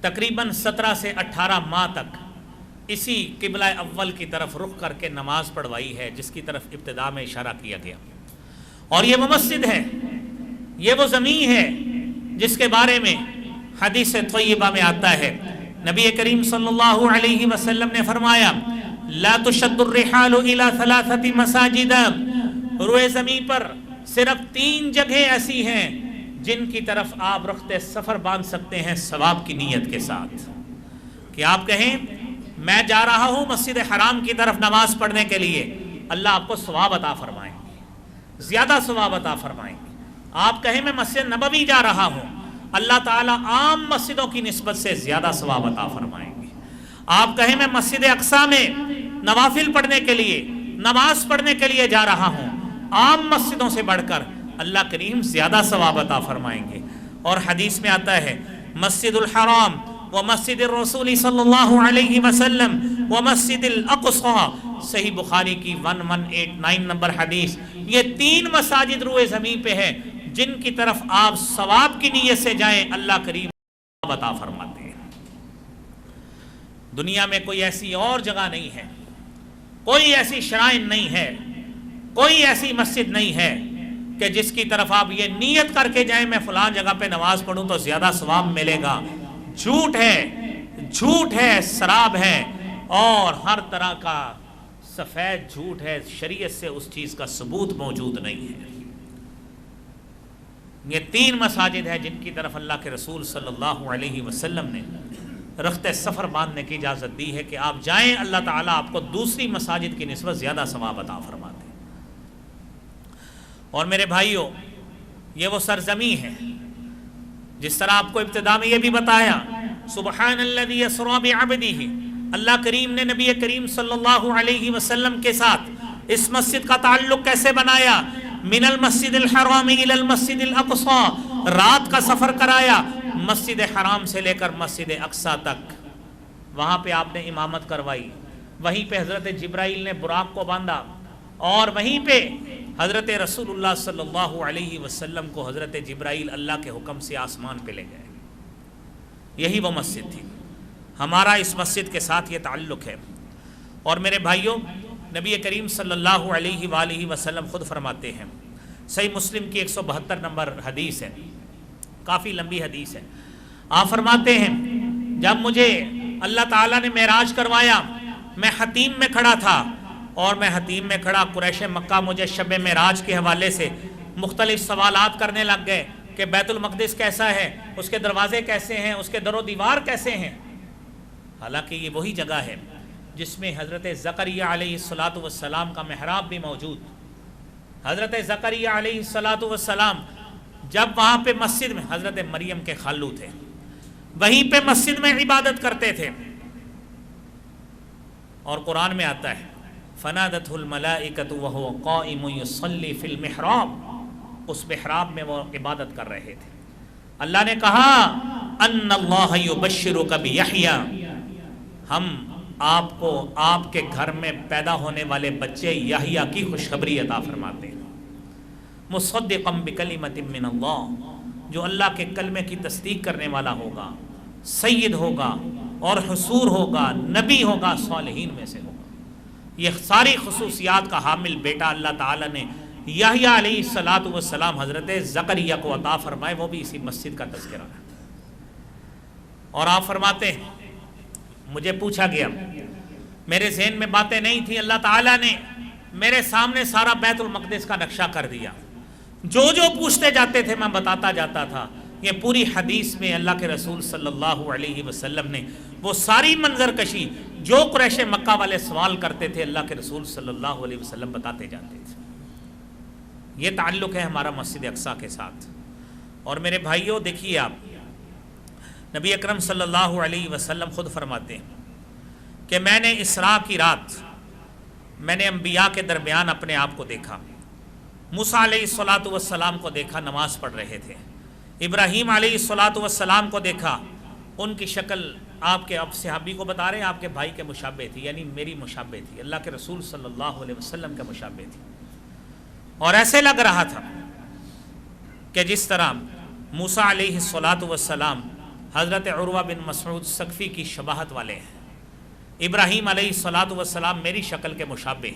تقریباً 17 سے 18 ماہ تک اسی قبلہ اول کی طرف رخ کر کے نماز پڑھوائی ہے، جس کی طرف ابتداء میں اشارہ کیا گیا۔ اور یہ وہ مسجد ہے، یہ وہ زمین ہے جس کے بارے میں حدیث طیبہ میں آتا ہے، نبی کریم صلی اللہ علیہ وسلم نے فرمایا لا تشد الرحال الى 3 مساجد، روئے زمین پر صرف 3 جگہیں ایسی ہیں جن کی طرف آپ رخت سفر باندھ سکتے ہیں ثواب کی نیت کے ساتھ، کہ آپ کہیں میں جا رہا ہوں مسجد حرام کی طرف نماز پڑھنے کے لیے، اللہ آپ کو ثواب عطا فرمائیں گے، زیادہ ثواب عطا فرمائیں گے۔ آپ کہیں میں مسجد نبوی جا رہا ہوں، اللہ تعالیٰ عام مسجدوں کی نسبت سے زیادہ ثواب عطا فرمائیں گے۔ آپ کہیں میں مسجد اقصیٰ میں نوافل پڑھنے کے لیے، نماز پڑھنے کے لیے جا رہا ہوں، عام مسجدوں سے بڑھ کر اللہ کریم زیادہ ثواب عطا فرمائیں گے۔ اور حدیث میں آتا ہے مسجد الحرام و مسجد الرسول صلی اللہ علیہ وسلم و مسجد الاقصیٰ، صحیح بخاری کی 1189 نمبر حدیث، یہ 3 مساجد روئے زمین پہ ہے جن کی طرف آپ ثواب کی نیت سے جائیں، اللہ کریم عطا فرماتے ہیں۔ دنیا میں کوئی ایسی اور جگہ نہیں ہے، کوئی ایسی شرائن نہیں ہے، کوئی ایسی مسجد نہیں ہے کہ جس کی طرف آپ یہ نیت کر کے جائیں میں فلان جگہ پہ نماز پڑھوں تو زیادہ ثواب ملے گا۔ جھوٹ ہے، جھوٹ ہے، سراب ہے، اور ہر طرح کا سفید جھوٹ ہے، شریعت سے اس چیز کا ثبوت موجود نہیں ہے۔ یہ 3 مساجد ہیں جن کی طرف اللہ کے رسول صلی اللہ علیہ وسلم نے رخت سفر باندھنے کی اجازت دی ہے کہ آپ جائیں، اللہ تعالیٰ آپ کو دوسری مساجد کی نسبت زیادہ ثواب عطا فرماتے ہیں۔ اور میرے بھائیوں یہ وہ سرزمین ہے جس طرح آپ کو ابتدا میں یہ بھی بتایا سبحان الذی اسری بعبدہ، اللہ کریم نے نبی کریم صلی اللہ علیہ وسلم کے ساتھ اس مسجد کا تعلق کیسے بنایا، من المسجد الحرام الى المسجد الاقصی، رات کا سفر کرایا مسجد حرام سے لے کر مسجد اقصی تک، وہاں پہ آپ نے امامت کروائی، وہیں پہ حضرت جبرائیل نے براق کو باندھا اور وہیں پہ حضرت رسول اللہ صلی اللہ علیہ وسلم کو حضرت جبرائیل اللہ کے حکم سے آسمان پہ لے گئے۔ یہی وہ مسجد تھی۔ ہمارا اس مسجد کے ساتھ یہ تعلق ہے۔ اور میرے بھائیوں، نبی کریم صلی اللہ علیہ وآلہ وسلم خود فرماتے ہیں، صحیح مسلم کی 172 نمبر حدیث ہے، کافی لمبی حدیث ہے۔ آپ فرماتے ہیں جب مجھے اللہ تعالیٰ نے معراج کروایا، میں حتیم میں کھڑا تھا، اور میں حتیم میں کھڑا قریش مکہ مجھے شب معراج کے حوالے سے مختلف سوالات کرنے لگ گئے کہ بیت المقدس کیسا ہے، اس کے دروازے کیسے ہیں، اس کے در و دیوار کیسے ہیں۔ حالانکہ یہ وہی جگہ ہے جس میں حضرت زکریا علیہ السلام کا محراب بھی موجود۔ حضرت زکریا علیہ السلام جب وہاں پہ مسجد میں حضرت مریم کے خالو تھے، وہیں پہ مسجد میں عبادت کرتے تھے، اور قرآن میں آتا ہے فَنَادَتْهُ الْمَلَائِكَةُ وَهُوَ قَائِمٌ يُصَلِّي فِي الْمِحْرَابِ، اس محراب میں وہ عبادت کر رہے تھے۔ اللہ نے کہا أَنَّ اللَّهَ يُبَشِّرُكَ بِيَحْيَا، ہم آپ کو آپ کے گھر میں پیدا ہونے والے بچے یحییٰ کی خوشخبری عطا فرماتے ہیں، مُصَدِّقًا بِكَلِمَةٍ مِّنَ اللَّهِ، جو اللہ کے کلمے کی تصدیق کرنے والا ہوگا، سید ہوگا اور حصور ہوگا، نبی ہوگا، صالحین میں سے ہوگا۔ یہ ساری خصوصیات کا حامل بیٹا اللہ تعالیٰ نے یحییٰ علیہ السلام حضرت زکریا کو عطا فرمائے، وہ بھی اسی مسجد کا تذکرہ ہے۔ اور آپ فرماتے ہیں مجھے پوچھا گیا، میرے ذہن میں باتیں نہیں تھیں، اللہ تعالیٰ نے میرے سامنے سارا بیت المقدس کا نقشہ کر دیا، جو جو پوچھتے جاتے تھے میں بتاتا جاتا تھا۔ یہ پوری حدیث میں اللہ کے رسول صلی اللہ علیہ وسلم نے وہ ساری منظر کشی جو قریش مکہ والے سوال کرتے تھے، اللہ کے رسول صلی اللہ علیہ وسلم بتاتے جاتے تھے۔ یہ تعلق ہے ہمارا مسجد اقصیٰ کے ساتھ۔ اور میرے بھائیوں دیکھیے، آپ نبی اکرم صلی اللہ علیہ وسلم خود فرماتے ہیں کہ میں نے اسراء کی رات میں نے انبیاء کے درمیان اپنے آپ کو دیکھا۔ موسیٰ علیہ السلام کو دیکھا، نماز پڑھ رہے تھے۔ ابراہیم علیہ السلام کو دیکھا، ان کی شکل آپ کے اب صحابی کو بتا رہے ہیں آپ کے بھائی کے مشابہ تھی، یعنی میری مشابہ تھی، اللہ کے رسول صلی اللہ علیہ وسلم کے مشابہ تھی۔ اور ایسے لگ رہا تھا کہ جس طرح موسیٰ علیہ السلام حضرت عروہ بن مسعود ثقفی کی شباہت والے ہیں، ابراہیم علیہ السلام میری شکل کے مشابہ،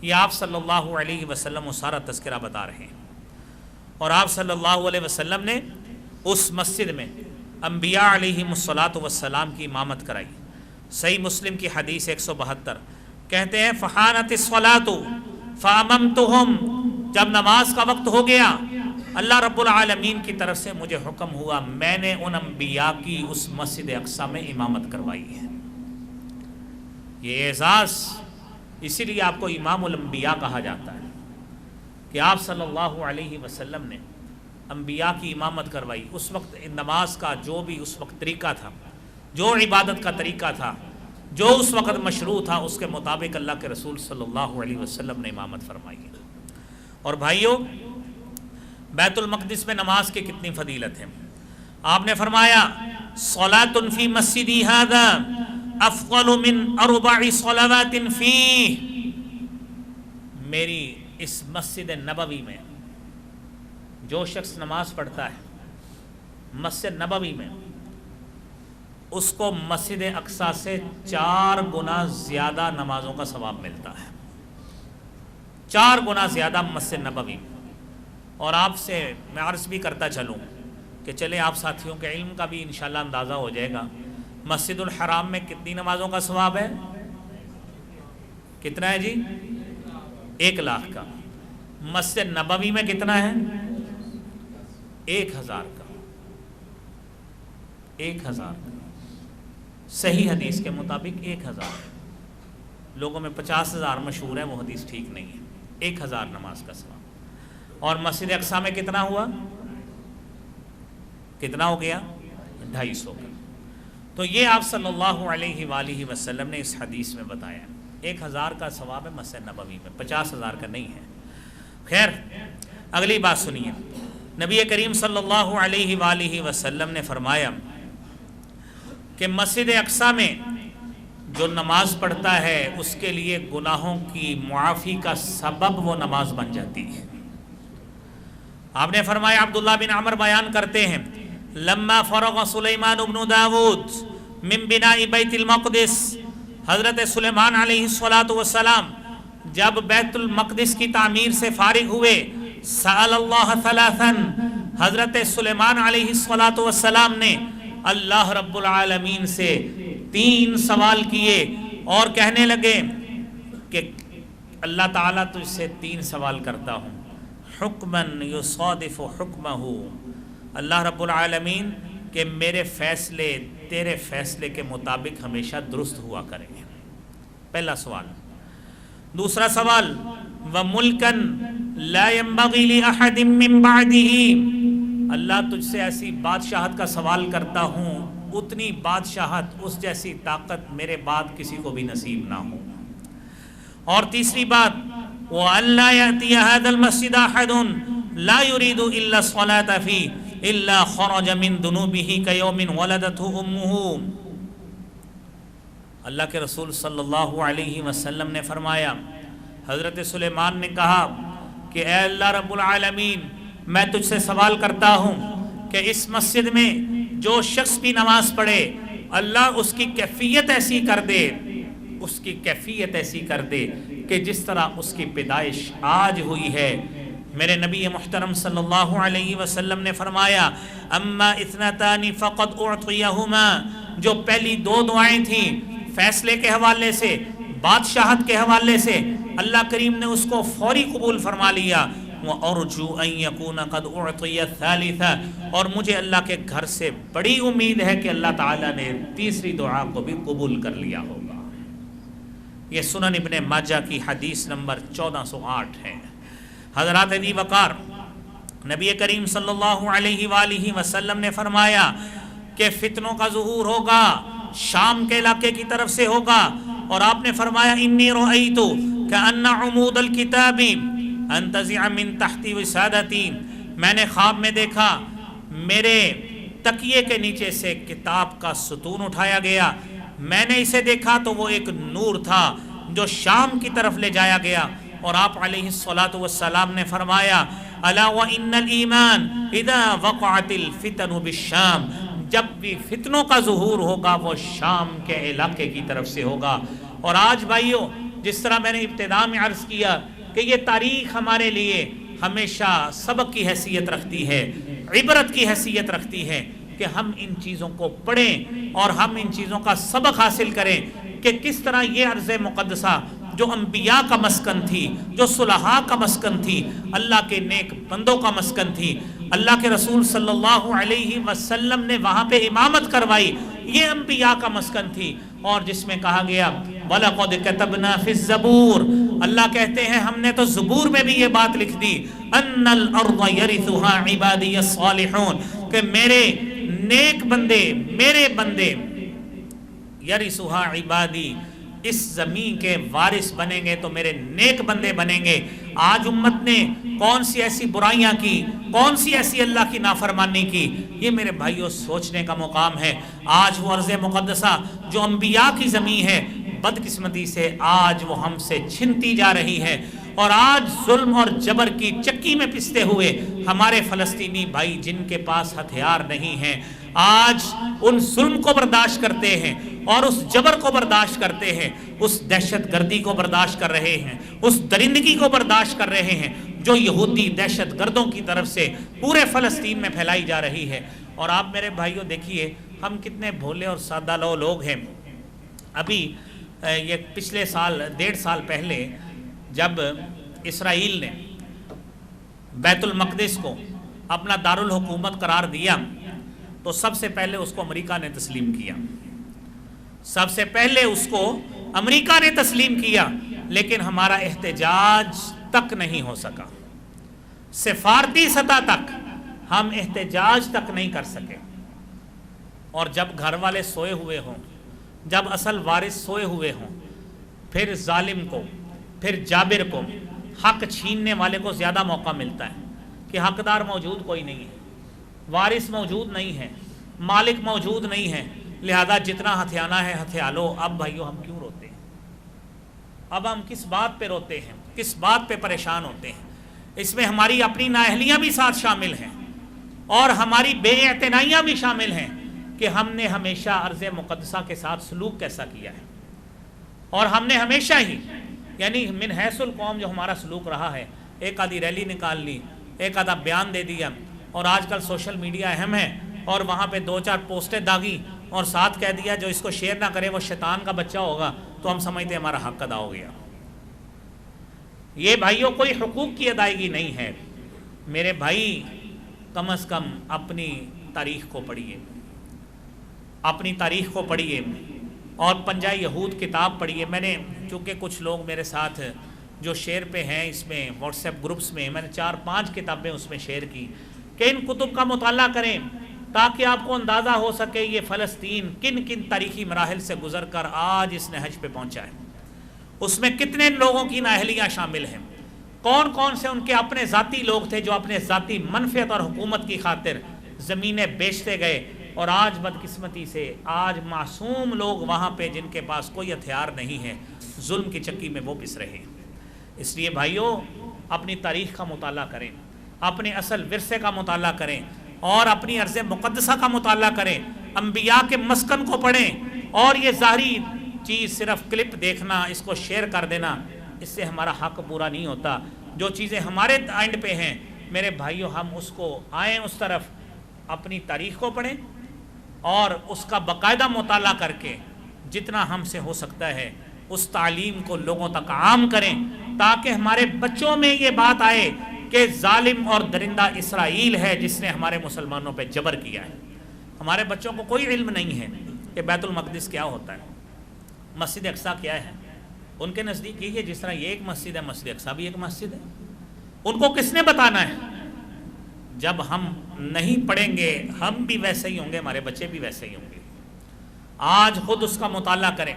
یہ آپ صلی اللہ علیہ وسلم وہ سارا تذکرہ بتا رہے ہیں۔ اور آپ صلی اللہ علیہ وسلم نے اس مسجد میں انبیاء علیہ السلام کی امامت کرائی۔ صحیح مسلم کی حدیث 172 کہتے ہیں فحانت الصلاۃ فاممتہم، جب نماز کا وقت ہو گیا اللہ رب العالمین کی طرف سے مجھے حکم ہوا، میں نے ان انبیاء کی اس مسجد اقصیٰ میں امامت کروائی ہے۔ یہ اعزاز اسی لیے آپ کو امام الانبیاء کہا جاتا ہے کہ آپ صلی اللہ علیہ وسلم نے انبیاء کی امامت کروائی۔ اس وقت نماز کا جو بھی اس وقت طریقہ تھا، جو عبادت کا طریقہ تھا، جو اس وقت مشروع تھا، اس کے مطابق اللہ کے رسول صلی اللہ علیہ وسلم نے امامت فرمائی ہے۔ اور بھائیوں، بیت المقدس میں نماز کی کتنی فضیلت ہے۔ آپ نے فرمایا صلاۃ فی مسجدی ھذا افضل من 4 صلوات فیہ، میری اس مسجد نبوی میں جو شخص نماز پڑھتا ہے مسجد نبوی میں، اس کو مسجد اقصیٰ سے 4 گنا زیادہ نمازوں کا ثواب ملتا ہے، 4 گنا زیادہ مسجد نبوی میں۔ اور آپ سے میں عرض بھی کرتا چلوں کہ چلیں آپ ساتھیوں کے علم کا بھی انشاءاللہ اندازہ ہو جائے گا، مسجد الحرام میں کتنی نمازوں کا ثواب ہے؟ کتنا ہے جی؟ 1 لاکھ کا۔ مسجد نبوی میں کتنا ہے؟ 1000 کا۔ 1000 کا، صحیح حدیث کے مطابق 1000۔ لوگوں میں 50,000 مشہور ہے، وہ حدیث ٹھیک نہیں ہے۔ 1000 نماز کا ثواب۔ اور مسجد اقصیٰ میں کتنا ہوا؟ کتنا ہو گیا؟ 250 کا۔ تو یہ آپ صلی اللہ علیہ وآلہ وسلم نے اس حدیث میں بتایا، 1000 کا ثواب ہے مسجد نبوی میں، 50,000 کا نہیں ہے۔ خیر، اگلی بات سنیے، نبی کریم صلی اللہ علیہ وآلہ وسلم نے فرمایا کہ مسجد اقصیٰ میں جو نماز پڑھتا ہے اس کے لیے گناہوں کی معافی کا سبب وہ نماز بن جاتی ہے۔ آپ نے فرمایا، عبداللہ بن عمر بیان کرتے ہیں، لما فرغ سلیمان بن داود من بناء بیت المقدس، حضرت سلیمان علیہ السلام جب بیت المقدس کی تعمیر سے فارغ ہوئے، سأل اللہ ثلاثا، حضرت سلیمان علیہ السلام نے اللہ رب العالمین سے 3 سوال کیے اور کہنے لگے کہ اللہ تعالیٰ تجھ سے 3 سوال کرتا ہوں، حکماً یصادف حکمہ، اللہ رب العالمین کہ میرے فیصلے تیرے فیصلے کے مطابق ہمیشہ درست ہوا کریں، پہلا سوال۔ دوسرا سوال، وَمُلْكًا لَا يَنبَغِي لِأَحَدٍ مِّن بَعْدِهِ، اللہ تجھ سے ایسی بادشاہت کا سوال کرتا ہوں، اتنی بادشاہت، اس جیسی طاقت میرے بعد کسی کو بھی نصیب نہ ہو۔ اور تیسری بات، وَأَلَّا يَأْتِيَ هَذَا الْمَسْجِدَ أَحَدٌ لَا يُرِيدُ إِلَّا الصَّلَاةَ فِيهِ إِلَّا خَرَجَ مِن ذُنُوبِهِ كَيَوْمٍ وَلَدَتْهُ أُمُّهُ۔ اللہ کے رسول صلی اللہ علیہ وسلم نے فرمایا، حضرت سلیمان نے کہا کہ اے اللہ رب العالمین، میں تجھ سے سوال کرتا ہوں کہ اس مسجد میں جو شخص بھی نماز پڑھے، اللہ اس کی کیفیت ایسی کر دے، اس کی کیفیت ایسی کر دے کہ جس طرح اس کی پیدائش آج ہوئی ہے۔ میرے نبی محترم صلی اللہ علیہ وسلم نے فرمایا، اما اثنتان فقد اعطیہما، جو پہلی 2 دعائیں تھیں فیصلے کے حوالے سے، بادشاہت کے حوالے سے، اللہ کریم نے اس کو فوری قبول فرما لیا۔ وَأَرْجُو أَن يَكُونَ قَدْ أُعْطِيَ الثَّالِثَ، اور مجھے اللہ کے گھر سے بڑی امید ہے کہ اللہ تعالیٰ نے تیسری دعا کو بھی قبول کر لیا ہوگا۔ یہ سنن ابن ماجہ کی حدیث نمبر 1408 ہے۔ حضرات ذی وقار، نبی کریم صلی اللہ علیہ وآلہ وسلم نے فرمایا کہ فتنوں کا ظہور ہوگا، شام کے علاقے کی طرف سے ہوگا، اور آپ نے فرمایا، انی رأیت کأن عمود الکتاب انتزع من تحت وسادتی، میں نے خواب میں دیکھا میرے تکیے کے نیچے سے کتاب کا ستون اٹھایا گیا، میں نے اسے دیکھا تو وہ ایک نور تھا جو شام کی طرف لے جایا گیا، اور آپ علیہ السلام نے فرمایا، الا وان الایمان اذا وقعت الفتن بالشام، جب بھی فتنوں کا ظہور ہوگا وہ شام کے علاقے کی طرف سے ہوگا۔ اور آج بھائیوں، جس طرح میں نے ابتدا میں عرض کیا کہ یہ تاریخ ہمارے لیے ہمیشہ سبق کی حیثیت رکھتی ہے، عبرت کی حیثیت رکھتی ہے کہ ہم ان چیزوں کو پڑھیں اور ہم ان چیزوں کا سبق حاصل کریں کہ کس طرح یہ ارض مقدسہ جو انبیاء کا مسکن تھی، جو صلحاء کا مسکن تھی، اللہ کے نیک بندوں کا مسکن تھی، اللہ کے رسول صلی اللہ علیہ وسلم نے وہاں پہ امامت کروائی، یہ انبیاء کا مسکن تھی، اور جس میں کہا گیا وَلَقَدْ كَتَبْنَا فِي الزَّبُورِ، اللہ کہتے ہیں ہم نے تو زبور میں بھی یہ بات لکھ دی، أَنَّ الْأَرْضَ يَرِثُهَا عِبَادِيَ الصَّالِحُونَ، کہ میرے نیک بندے، میرے بندے، يَرِثُهَا عِبَادِي، اس زمین کے وارث بنیں گے تو میرے نیک بندے بنیں گے۔ آج امت نے کون سی ایسی برائیاں کی، کون سی ایسی اللہ کی نافرمانی کی، یہ میرے بھائیوں سوچنے کا مقام ہے۔ آج وہ ارض مقدسہ جو انبیاء کی زمین ہے، بدقسمتی سے آج وہ ہم سے چھنتی جا رہی ہے، اور آج ظلم اور جبر کی چکی میں پستے ہوئے ہمارے فلسطینی بھائی جن کے پاس ہتھیار نہیں ہیں، آج ان ظلم کو برداشت کرتے ہیں اور اس جبر کو برداشت کرتے ہیں، اس دہشت گردی کو برداشت کر رہے ہیں، اس درندگی کو برداشت کر رہے ہیں جو یہودی دہشت گردوں کی طرف سے پورے فلسطین میں پھیلائی جا رہی ہے۔ اور آپ میرے بھائیوں دیکھیے ہم کتنے بھولے اور سادہ لوگ ہیں۔ ابھی یہ پچھلے سال 1.5 سال پہلے جب اسرائیل نے بیت المقدس کو اپنا دارالحکومت قرار دیا تو سب سے پہلے اس کو امریکہ نے تسلیم کیا، سب سے پہلے اس کو امریکہ نے تسلیم کیا، لیکن ہمارا احتجاج تک نہیں ہو سکا، سفارتی سطح تک ہم احتجاج تک نہیں کر سکے۔ اور جب گھر والے سوئے ہوئے ہوں، جب اصل وارث سوئے ہوئے ہوں، پھر ظالم کو، پھر جابر کو، حق چھیننے والے کو زیادہ موقع ملتا ہے کہ حقدار موجود کوئی نہیں ہے، وارث موجود نہیں ہے، مالک موجود نہیں ہے، لہذا جتنا ہتھیانا ہے ہتھیا لو۔ اب بھائیو ہم کیوں روتے ہیں؟ اب ہم کس بات پہ روتے ہیں، کس بات پہ پریشان ہوتے ہیں؟ اس میں ہماری اپنی نااہلیاں بھی ساتھ شامل ہیں اور ہماری بے اعتنائیاں بھی شامل ہیں کہ ہم نے ہمیشہ ارض مقدسہ کے ساتھ سلوک کیسا کیا ہے، اور ہم نے ہمیشہ ہی یعنی من حیث القوم جو ہمارا سلوک رہا ہے، ایک آدھی ریلی نکال لی، ایک آدھا بیان دے دیا، اور آج کل سوشل میڈیا اہم ہے اور وہاں پہ 2-4 پوسٹیں داغی اور ساتھ کہہ دیا جو اس کو شیئر نہ کرے وہ شیطان کا بچہ ہوگا، تو ہم سمجھتے ہیں ہمارا حق ادا ہو گیا۔ یہ بھائیوں کوئی حقوق کی ادائیگی نہیں ہے۔ میرے بھائی کم از کم اپنی تاریخ کو پڑھیے، اپنی تاریخ کو پڑھیے اور پنجہ یہود کتاب پڑھیے۔ میں نے چونکہ کچھ لوگ میرے ساتھ جو شیئر پہ ہیں اس میں واٹس ایپ گروپس میں نے 4-5 کتابیں اس میں شیئر کی کہ ان کتب کا مطالعہ کریں تاکہ آپ کو اندازہ ہو سکے یہ فلسطین کن کن تاریخی مراحل سے گزر کر آج اس نہج پہ پہنچا ہے، اس میں کتنے لوگوں کی نااہلیاں شامل ہیں، کون کون سے ان کے اپنے ذاتی لوگ تھے جو اپنے ذاتی منفعت اور حکومت کی خاطر زمینیں بیچتے گئے، اور آج بدقسمتی سے آج معصوم لوگ وہاں پہ جن کے پاس کوئی ہتھیار نہیں ہے ظلم کی چکی میں وہ پس رہے ہیں۔ اس لیے بھائیوں اپنی تاریخ کا مطالعہ کریں، اپنے اصل ورثے کا مطالعہ کریں اور اپنی ارض مقدسہ کا مطالعہ کریں، انبیاء کے مسکن کو پڑھیں، اور یہ ظاہری چیز صرف کلپ دیکھنا، اس کو شیئر کر دینا، اس سے ہمارا حق پورا نہیں ہوتا۔ جو چیزیں ہمارے اینڈ پہ ہیں میرے بھائیوں ہم اس کو آئیں اس طرف، اپنی تاریخ کو پڑھیں اور اس کا باقاعدہ مطالعہ کر کے جتنا ہم سے ہو سکتا ہے اس تعلیم کو لوگوں تک عام کریں تاکہ ہمارے بچوں میں یہ بات آئے کہ ظالم اور درندہ اسرائیل ہے جس نے ہمارے مسلمانوں پہ جبر کیا ہے۔ ہمارے بچوں کو کوئی علم نہیں ہے کہ بیت المقدس کیا ہوتا ہے، مسجد اقصیٰ کیا ہے۔ ان کے نزدیک یہ جس طرح یہ ایک مسجد ہے، مسجد اقصیٰ بھی ایک مسجد ہے۔ ان کو کس نے بتانا ہے؟ جب ہم نہیں پڑھیں گے ہم بھی ویسے ہی ہوں گے، ہمارے بچے بھی ویسے ہی ہوں گے۔ آج خود اس کا مطالعہ کریں،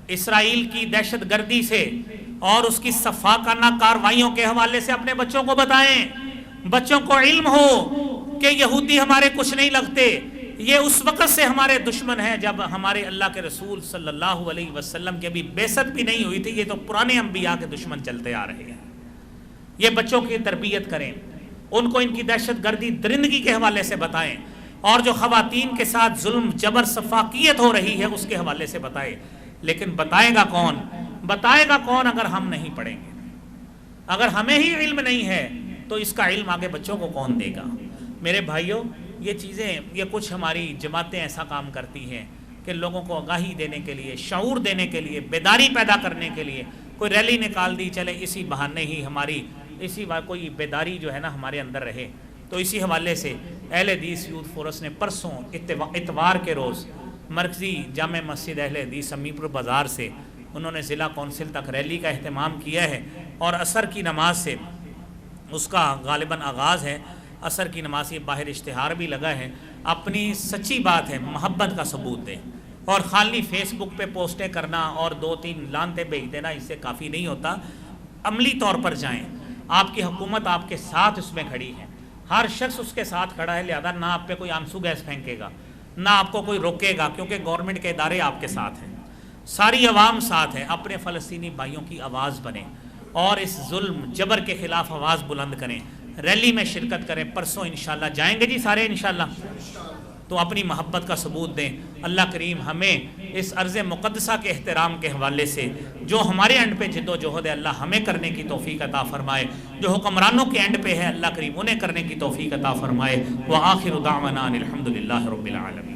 اسرائیل کی دہشت گردی سے اور اس کی صفاقانہ کارروائیوں کے حوالے سے اپنے بچوں کو بتائیں، بچوں کو علم ہو کہ یہودی ہمارے کچھ نہیں لگتے، یہ اس وقت سے ہمارے دشمن ہیں جب ہمارے اللہ کے رسول صلی اللہ علیہ وسلم کی ابھی بعثت بھی نہیں ہوئی تھی، یہ تو پرانے انبیاء کے دشمن چلتے آ رہے ہیں۔ یہ بچوں کی تربیت کریں، ان کو ان کی دہشت گردی درندگی کے حوالے سے بتائیں، اور جو خواتین کے ساتھ ظلم جبر سفاکیت ہو رہی ہے اس کے حوالے سے بتائیں۔ لیکن بتائے گا کون؟ بتائے گا کون اگر ہم نہیں پڑھیں گے؟ اگر ہمیں ہی علم نہیں ہے تو اس کا علم آگے بچوں کو کون دے گا؟ میرے بھائیوں یہ چیزیں، یہ کچھ ہماری جماعتیں ایسا کام کرتی ہیں کہ لوگوں کو آگاہی دینے کے لیے، شعور دینے کے لیے، بیداری پیدا کرنے کے لیے کوئی ریلی نکال دی، چلے اسی بہانے ہی ہماری کوئی بیداری جو ہے نا ہمارے اندر رہے۔ تو اسی حوالے سے اہل حدیث یوتھ فورس نے پرسوں اتوار کے روز مرکزی جامع مسجد اہل حدیث امی پور بازار سے انہوں نے ضلع کونسل تک ریلی کا اہتمام کیا ہے، اور عصر کی نماز سے اس کا غالباً آغاز ہے۔ عصر کی نماز سے باہر اشتہار بھی لگا ہے۔ اپنی سچی بات ہے، محبت کا ثبوت دیں، اور خالی فیس بک پہ پوسٹیں کرنا اور 2-3 لانتیں بھیج دینا اس سے کافی نہیں ہوتا۔ عملی طور پر جائیں، آپ کی حکومت آپ کے ساتھ اس میں کھڑی ہے، ہر شخص اس کے ساتھ کھڑا ہے، لہذا نہ آپ پہ کوئی آنسو گیس پھینکے گا، نہ آپ کو کوئی روکے گا، کیونکہ گورنمنٹ کے ادارے آپ کے ساتھ ہیں، ساری عوام ساتھ ہے۔ اپنے فلسطینی بھائیوں کی آواز بنیں اور اس ظلم جبر کے خلاف آواز بلند کریں، ریلی میں شرکت کریں۔ پرسوں انشاءاللہ جائیں گے جی سارے انشاءاللہ، تو اپنی محبت کا ثبوت دیں۔ اللہ کریم ہمیں اس ارض مقدسہ کے احترام کے حوالے سے جو ہمارے اینڈ پہ جد و جہد ہے اللہ ہمیں کرنے کی توفیق عطا فرمائے، جو حکمرانوں کے اینڈ پہ ہے اللہ کریم انہیں کرنے کی توفیق عطا فرمائے۔ وآخر دعوانا الحمدللہ رب العالمین۔